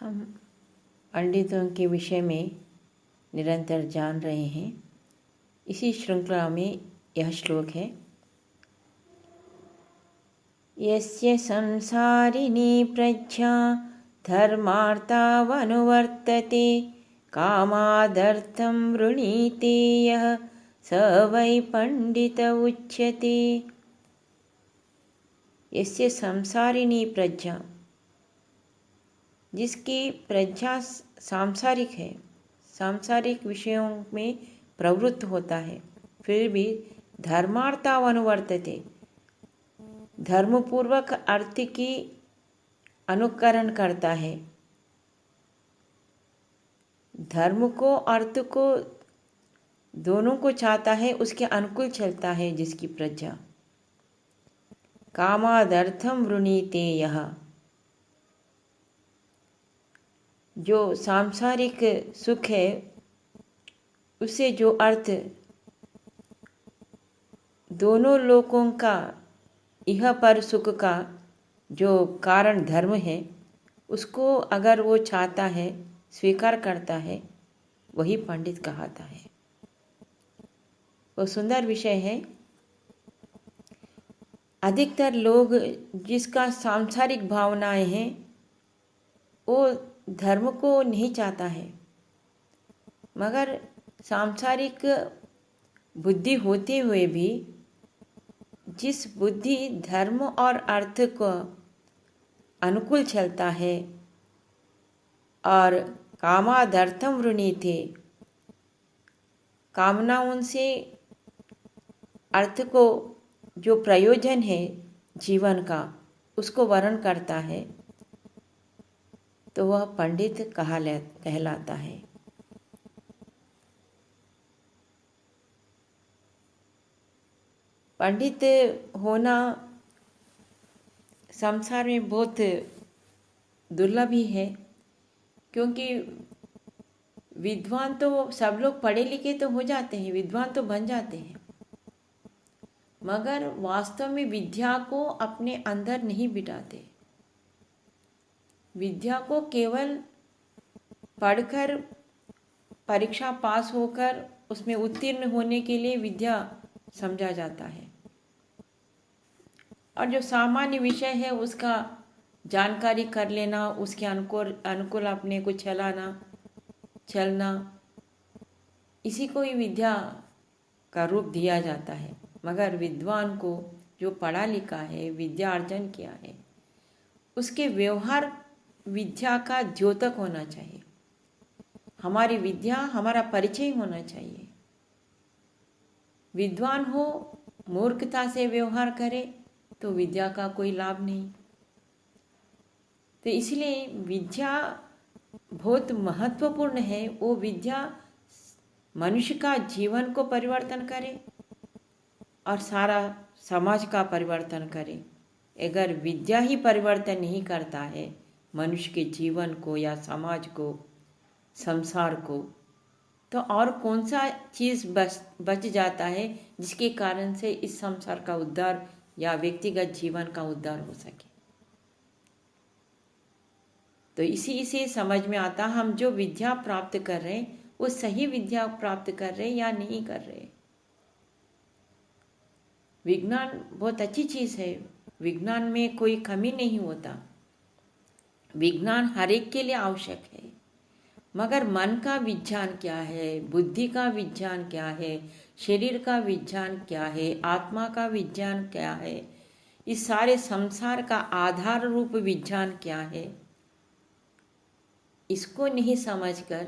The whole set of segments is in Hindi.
हम पंडितों के विषय में निरंतर जान रहे हैं। इसी श्रृंखला में यह श्लोक है, यस्य संसारिणी प्रज्ञा धर्मार्थावनुवर्तते कामादर्थं वृणीते यः स वै पंडित उच्यते। यस्य संसारिणी प्रज्ञा, जिसकी प्रज्ञा सांसारिक है, सांसारिक विषयों में प्रवृत्त होता है, फिर भी धर्मार्थावनुवर्तते, धर्मपूर्वक अर्थ की अनुकरण करता है, धर्म को अर्थ को दोनों को चाहता है, उसके अनुकूल चलता है जिसकी प्रज्ञा। कामादर्थम वृणीते यः, जो सांसारिक सुख है उसे जो अर्थ दोनों लोकों का इह पर सुख का जो कारण धर्म है, उसको अगर वो चाहता है, स्वीकार करता है, वही पंडित कहता है। वो सुंदर विषय है। अधिकतर लोग जिसका सांसारिक भावनाएं हैं वो धर्म को नहीं चाहता है, मगर सांसारिक बुद्धि होते हुए भी जिस बुद्धि धर्म और अर्थ को अनुकूल चलता है और कामादर्थम वृणीते, कामनाओं से अर्थ को जो प्रयोजन है जीवन का उसको वर्ण करता है, तो वह पंडित कहलाता है। पंडित होना संसार में बहुत दुर्लभ ही है, क्योंकि विद्वान तो सब लोग पढ़े लिखे तो हो जाते हैं, विद्वान तो बन जाते हैं, मगर वास्तव में विद्या को अपने अंदर नहीं बिठाते। विद्या को केवल पढ़कर परीक्षा पास होकर उसमें उत्तीर्ण होने के लिए विद्या समझा जाता है, और जो सामान्य विषय है उसका जानकारी कर लेना, उसके अनुकूल अपने को चलना, इसी को ही विद्या का रूप दिया जाता है। मगर विद्वान को जो पढ़ा लिखा है, विद्या अर्जन किया है, उसके व्यवहार विद्या का द्योतक होना चाहिए। हमारी विद्या हमारा परिचय होना चाहिए। विद्वान हो मूर्खता से व्यवहार करे तो विद्या का कोई लाभ नहीं। तो इसलिए विद्या बहुत महत्वपूर्ण है। वो विद्या मनुष्य का जीवन को परिवर्तन करे और सारा समाज का परिवर्तन करे। अगर विद्या ही परिवर्तन नहीं करता है मनुष्य के जीवन को या समाज को, संसार को, तो और कौन सा चीज़ बच जाता है जिसके कारण से इस संसार का उद्धार या व्यक्तिगत जीवन का उद्धार हो सके। तो इसी से समझ में आता हम जो विद्या प्राप्त कर रहे हैं वो सही विद्या प्राप्त कर रहे या नहीं कर रहे। विज्ञान बहुत अच्छी चीज़ है, विज्ञान में कोई कमी नहीं होता, विज्ञान हर एक के लिए आवश्यक है, मगर मन का विज्ञान क्या है, बुद्धि का विज्ञान क्या है, शरीर का विज्ञान क्या है, आत्मा का विज्ञान क्या है, इस सारे संसार का आधार रूप विज्ञान क्या है, इसको नहीं समझकर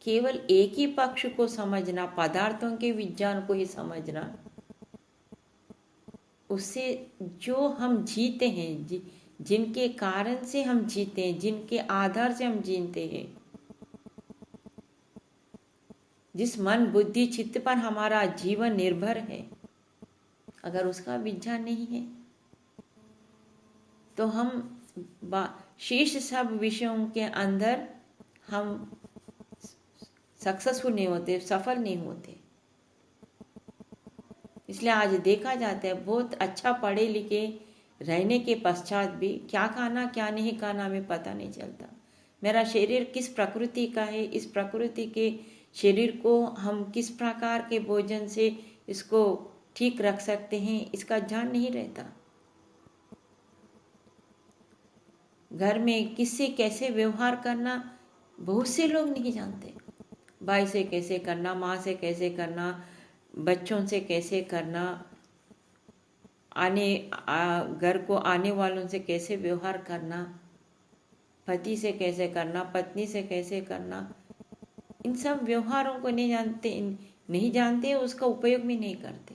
केवल एक ही पक्ष को समझना, पदार्थों के विज्ञान को ही समझना, उससे जो हम जीते हैं, जिनके कारण से हम जीते हैं, जिनके आधार से हम जीते हैं, जिस मन बुद्धि चित्त पर हमारा जीवन निर्भर है, अगर उसका विज्ञान नहीं है तो हम शेष सब विषयों के अंदर हम सक्सेसफुल नहीं होते, सफल नहीं होते। इसलिए आज देखा जाता है बहुत अच्छा पढ़े लिखे रहने के पश्चात भी क्या खाना क्या नहीं खाना हमें पता नहीं चलता। मेरा शरीर किस प्रकृति का है, इस प्रकृति के शरीर को हम किस प्रकार के भोजन से इसको ठीक रख सकते हैं, इसका ज्ञान नहीं रहता। घर में किससे कैसे व्यवहार करना बहुत से लोग नहीं जानते। भाई से कैसे करना, माँ से कैसे करना, बच्चों से कैसे करना, घर को आने वालों से कैसे व्यवहार करना, पति से कैसे करना, पत्नी से कैसे करना, इन सब व्यवहारों को नहीं जानते, उसका उपयोग भी नहीं करते।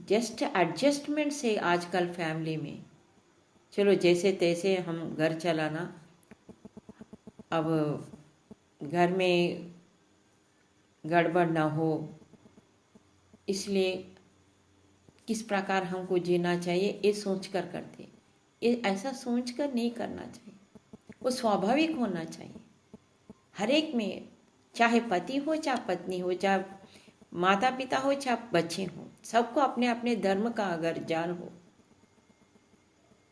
जस्ट एडजस्टमेंट से आजकल फैमिली में चलो जैसे तैसे हम घर चलाना, अब घर में गड़बड़ ना हो इसलिए किस प्रकार हमको जीना चाहिए ये सोच कर करते। ये ऐसा सोच कर नहीं करना चाहिए, वो स्वाभाविक होना चाहिए हर एक में, चाहे पति हो, चाहे पत्नी हो, चाहे माता पिता हो, चाहे बच्चे हो, सबको अपने अपने धर्म का अगर ज्ञान हो।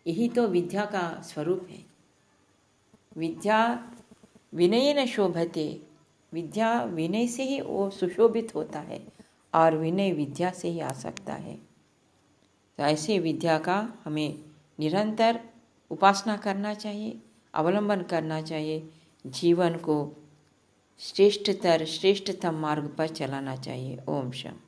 यही तो विद्या का स्वरूप है। विद्या विनय न शोभते, विद्या विनय से ही वो सुशोभित होता है और विनय विद्या से ही आ सकता है। तो ऐसे विद्या का हमें निरंतर उपासना करना चाहिए, अवलंबन करना चाहिए, जीवन को श्रेष्ठतम मार्ग पर चलाना चाहिए। ओम शांति।